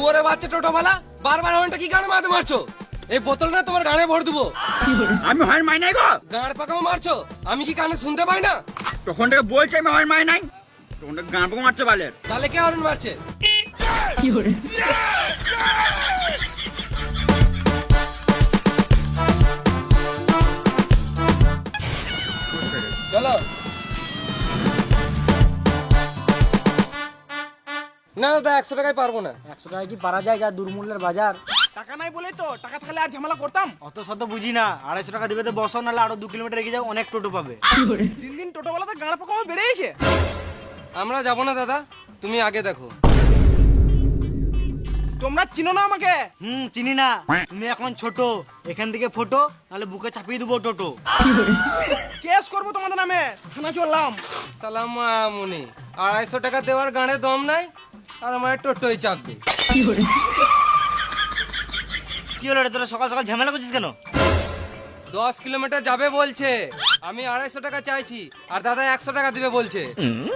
শুয়োরে বাচ্চা টোটোওয়ালা, বারবার হর্নটা কি গানে মারতে মারছো? এই বোতলটা তোমার গানে ভর দেবো। আমি হর্ন মাই নাই গো। গাঁড় পাকাও মারছো, আমি কি কানে শুনতে পাই না? তখন থেকে বলছি আমি হর্ন মাই নাই, তখন থেকে গান পাকা মারছে বালের। তাহলে কে হর্ন মারছে? চলো। না দাদা, 100 টাকায় পারবো না। 100 টাকা কি পারা যায়? যা দুর্মূল্যের বাজার। টাকা নাই বলে তো, টাকা থাকলে আর ঝামেলা করতাম। অত শত বুঝি না, 250 টাকা দিবে তো বসো, নাহলে আরো 2 কিলোমিটার এগিয়ে যাও, অনেক টোটো পাবে। দিন দিন টোটোওয়ালাতে গান পাকা বেড়ে গেছে। আমরা যাবো না দাদা, তুমি আগে দেখো। তোমরা চিনো না আমাকে? চিনি না। তুমি এখন ছোট, এখান থেকে ফটো, নাহলে বুকে চাপিয়ে দেবো টোটো। কেস করবো তোমাদের নামে, থানা চললাম। সালাম মুনি, 250 টাকা দেওয়ার গানে দম নাই, আর আমার টোটোই চাপবে। কি হলো রে, তোরা সকাল সকাল ঝামেলা করছিস কেন? 10 কিলোমিটার যাবে বলছে, আমি 250 টাকা চাইছি, আর দাদা 100 টাকা দিবে বলছে।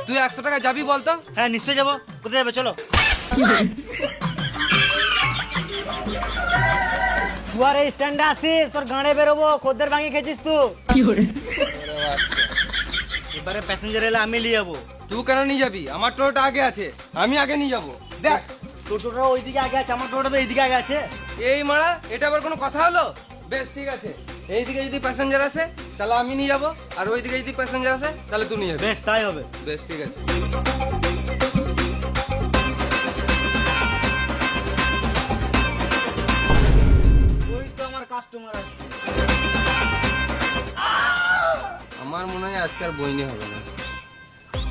তুই 100 টাকা যাবি বলতো? হ্যাঁ নিশ্চয়ই যাবো। কোথায় যাবে চলো। তুই আর এই স্ট্যান্ডে আসিস, তোর গাড়ে বেরোবো, খদ্দের ভাঙি খেয়েছিস তুই। এবারে প্যাসেঞ্জার এলে আমি নিয়ে যাবো। তুই কেন নিয়ে যাবি? আমার টোটোটা আগে আছে, আমি আগে নিয়ে যাবো। দেখ, টোটোটা ওইদিকে আগে আছে, আমার টোটোটা তো এইদিকে আগে আছে। এই মারা, এটা আবার কোনো কথা হলো? বেশ ঠিক আছে, এইদিকে যদি প্যাসেঞ্জার আসে তাহলে আমি নিয়ে যাবো, আর ওইদিকে যদি প্যাসেঞ্জার আসে তাহলে তুই নিয়ে যাবি। বেশ তাই হবে। বেশ ঠিক আছে। ওই তো আমার কাস্টমার আসছে। আমার মনে হয় আজকাল বইনি হবে না,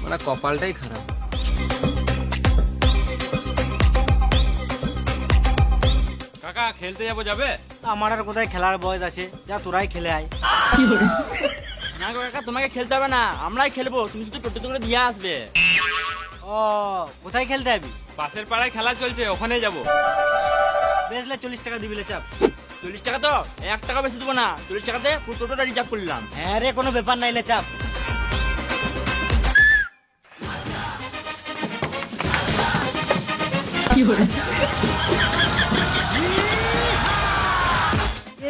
মানে কপালটাই খারাপ। কাকা খেলতে যাবো, যাবে? আমার আর কোথায় খেলার বয়স আছে, যা তোরাই খেলে আয়। না গো কাকা, তোমাকে খেলতে হবে না, আমরাই খেলবো, তুমি শুধু টোটো করে দিয়ে আসবে। ও কোথায় খেলতে যাবি? পাশের পাড়ায় খেলা চলছে, ওখানে যাবো। বেশলে 40 টাকা দিবি চাপ। 40 টাকা তো 1 টাকা বেশি দেবো না, 40 টাকাতে পুরো টোটোটা রিজার্ভ করলাম। হ্যাঁ রে, কোনো ব্যাপার নাই, লে চাপ।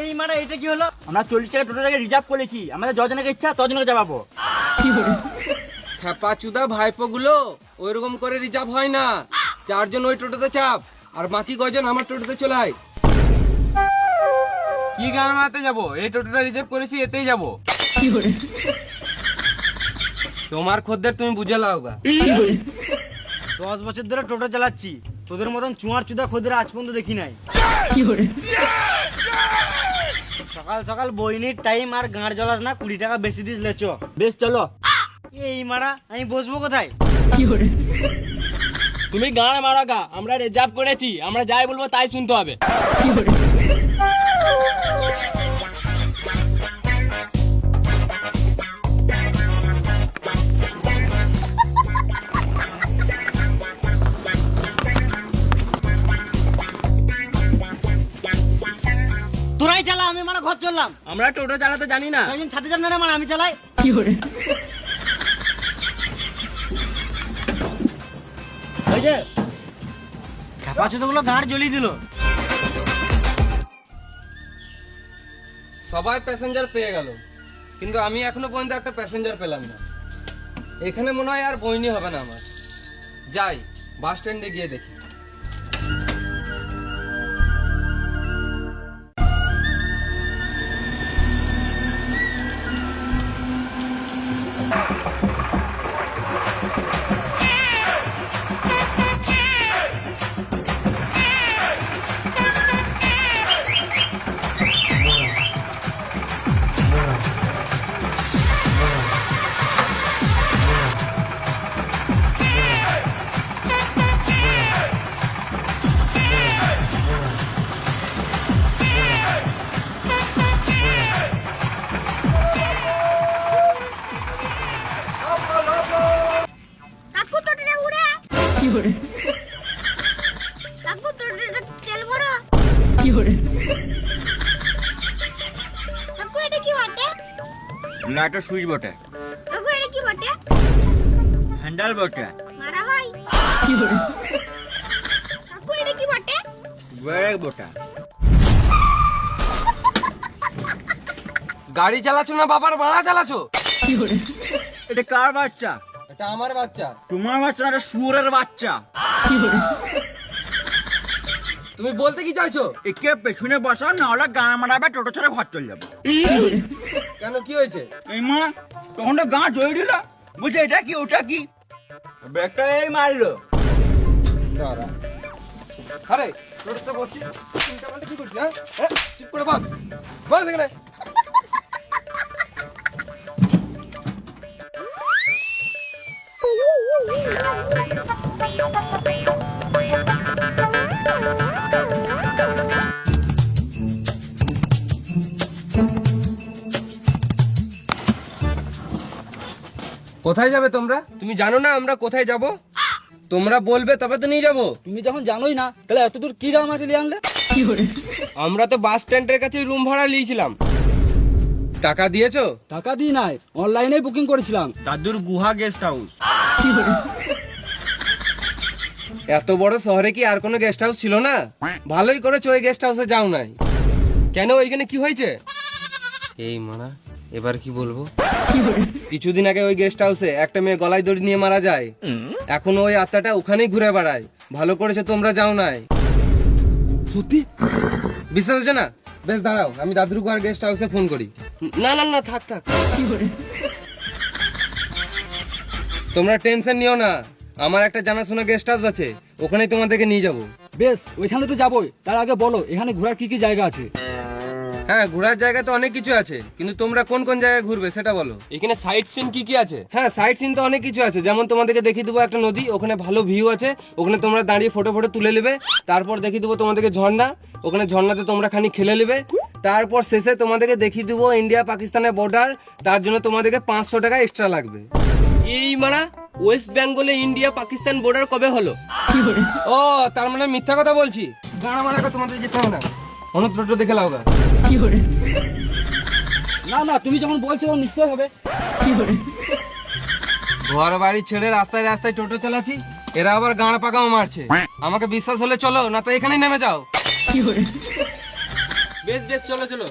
এই মারা, এটা কি হলো? আমরা 40 টাকা টোটোটাকে রিজার্ভ করেছি, আমাদের যজনকে ইচ্ছা তজনকে যাবো। খেপা চুদা ভাইপো গুলো, ওইরকম করে রিজার্ভ হয় না। 4 জন ওই টোটোতে চাপ, আর বাকি কয়জন আমার টোটোতে চলাই। কি গান মারাতে যাবো? এই টোটোটা রিজার্ভ করেছি, এতেই যাবো। তোমার খদ্দের তুমি বুঝে লাওগা। 10 বছর ধরে টোটো চালাচ্ছি, তোদের মতন চুয়ার চুদা খোদের আজ পর্যন্ত দেখি নাই। সকাল সকাল বইনির টাইম, আর গাঁড় জ্বলাস না, 20 টাকা বেশি দিস লে চ। বেশ চলো। এই মারা, আমি বসবো কোথায়? তুমি গান মারা গা, আমরা রিজার্ভ করেছি, আমরা যাই বলবো তাই শুনতে হবে। তোরাই চালা, আমি মারা ঘর চললাম। আমরা টোটো চালাতে জানি না। একজন ছাতে যান না, মারা আমি চালাই। ওই যে খেপা চুদগুলো গাঁড় জ্বলিয়ে দিল। সবাই প্যাসেঞ্জার পেয়ে গেল, কিন্তু আমি এখনো পর্যন্ত একটা প্যাসেঞ্জার পেলাম না। এখানে মনে হয় আর বইনি হবে না আমার। যাই বাস স্ট্যান্ডে গিয়ে দেখি। কাকু টোটোটা উড়ে কাকু টোটোটা তেল ভরো। কাকু এটা কি বটে? লাইটের সুইচ বটে। কাকু এটা কি বটে? হ্যান্ডেল বটে। মারা হয়। কাকু এটা কি বটে? ওরে বোটা গাড়ি চালাচ্ছ না বাবার ভাড়া চালাচ্ছো? এটা কার বাচ্চা? এটা আমার বাচ্চা। তোমার বাচ্চা না, এটা শুয়োরের বাচ্চা। তুমি বলতে কি চাইছো? একে পেছনে বসা, না হলে গান মারাবে, টোটো ছেড়ে ঘর চলে যাবে। কেন, কি হয়েছে? এই মা, তখন তো গাঁ ধরে দিল, বুঝে এটা কি ওটা কি, ব্যাগটা এই মারলো। দাঁড়া। আরে তোর তো বলছি চিন্তা করতে কি করছিস? হ্যাঁ চুপ করে বস, বস এখানে। কোথায় যাবে তোমরা? তুমি জানো না আমরা কোথায় যাব? তোমরা বলবে তবে তো নিয়ে যাব। তুমি যখন জানোই না তাহলে এত দূর কি দাম আছে আনলে? আমরা তো বাস স্ট্যান্ডের কাছে রুম ভাড়া নিয়েছিলাম। টাকা দিয়েছো? টাকা দিই নাই, অনলাইনে বুকিং করেছিলাম। দাদুর গুহা গেস্ট হাউস। এত বড় শহরে কি আর কোনো গেস্ট হাউস ছিল না? ভালোই করেছো ওই গেস্ট হাউসে যাও নাই। কেন, ওইখানে কি হয়েছে? এই মানা, এবার কি বলবো? কিছুদিন আগে ওই গেস্ট হাউসে একটা মেয়ে গলায় দড়ি নিয়ে মারা যায়। এখন ওই আত্মাটা ওখানেই ঘুরে বেড়ায়। ভালো করেছো তোমরা যাও নাই। সত্যি? বিশ্বাস হচ্ছে না? বেশ দাঁড়াও, আমি দাদুর গুহার গেস্ট হাউসে ফোন করি। না না না, থাক থাক, তোমরা টেনশন নিও না। আমার একটা জানাশোনা গেস্ট হাউস আছে, ওখানেই তোমাদেরকে নিয়ে যাবো। বেশ, ওইখানে তো যাবোই। তার আগে বলো এখানে ঘোরার কি কি জায়গা আছে? হ্যাঁ, ঘোরার জায়গা তো অনেক কিছু আছে, কিন্তু তোমরা কোন কোন জায়গায় ঘুরবে সেটা বলো। এখানে সাইট সিন কি কি আছে? হ্যাঁ, সাইট সিন তো অনেক কিছু আছে, যেমন তোমাদেরকে দেখিয়ে দেবো একটা নদী, ওখানে ভালো ভিউ আছে, ওখানে তোমরা দাঁড়িয়ে ফটো ফটো তুলে নেবে। তারপর দেখিয়ে দেবো তোমাদেরকে ঝর্ণা, ওখানে ঝর্ণাতে তোমরা খানি খেলে নেবে। তারপর শেষে তোমাদেরকে দেখিয়ে দেবো ইন্ডিয়া পাকিস্তানের বর্ডার, তার জন্য তোমাদেরকে 500 টাকা এক্সট্রা লাগবে। এই মারা, ওয়েস্ট বেঙ্গলে ইন্ডিয়া পাকিস্তান বর্ডার কবে হলো? ও, তার মানে মিথ্যা কথা বলছি। গাড়া মারা তোমাদের যেতে হবে না, অন্য দেখে লাও গা। না না, তুমি যখন বলছো নিশ্চয় হবে। ঘর বাড়ি ছেড়ে রাস্তায় রাস্তায় টোটো চালাচ্ছি, এরা আবার গাঁড় পাকাও মারছে। আমাকে বিশ্বাস হলে চলো, না তো এখানেই নেমে যাও। বেশ বেশ, চলো চলো।